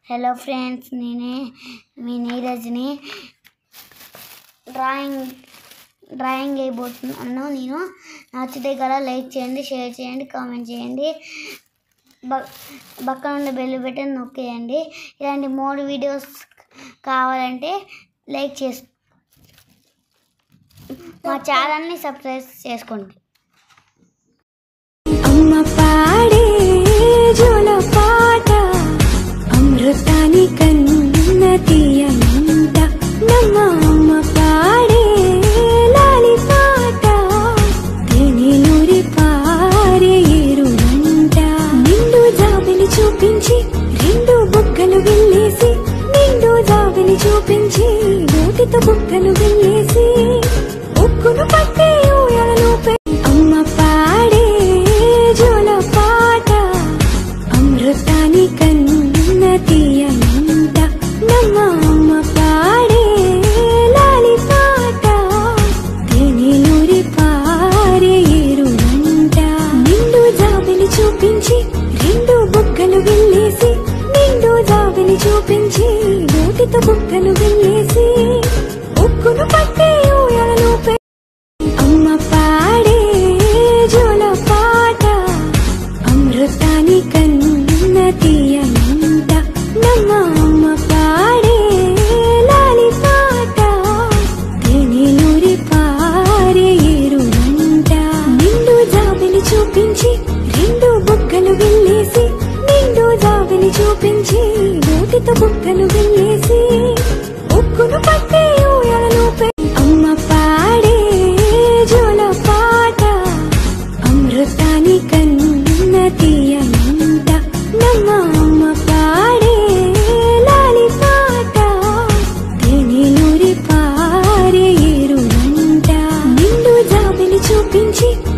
Hello friends, నేనే మీ నీరజ్ని. Drawing వేయబోతున్నాను. నేను నచ్చితే కదా లైక్ చేయండి, షేర్ చేయండి, కామెంట్ చేయండి, పక్కన ఉన్న బెల్ బటన్ నొక్కేయండి. ఇలాంటి 3 వీడియోస్ కావాలంటే లైక్ చేసి మా ఛానల్ని సబ్స్క్రైబ్ చేసుకోండి. అమ్మ పాడే జోల పాట అమృతాని కన్న తీయనంట నమ్మ అమ్మ పాడే లాలి పాట తేనెలూరి పారే ఏరునంట నిండు జాబిలి చూపించి 2 బుగ్గలు వెళ్ళేసి నిండు జాబిలి చూపించి నోటితో బుగ్గలు వెళ్ళేసి ఉక్కును పట్టి ఊయలను అమ్మ పాడే జోల పాట అమృతాని కన్న తీయనంట నమ్మ అమ్మ పాడే లాలి పాట తేనెలూరి పారే ఏరునంట నిండు జాబిలి చూపించి 2 బుగ్గలు వెళ్ళేసి నిండు జాబిలి చూపించి నోటితో బుగ్గలు వెళ్ళేసి ఉక్కును పట్టి ఊయలను అమ్మ పాడే జోల పాట అమృతాని కన్న తీయనంట నమ్మ అమ్మ పాడే లాలి పాట తేనెలూరి పారే ఏరునంట నిండు జాబిలి చూపించి 2 బుగ్గలు వెళ్ళేసి నిండు జాబిలి చూపించి నోటితో బుగ్గలు వెళ్ళేసి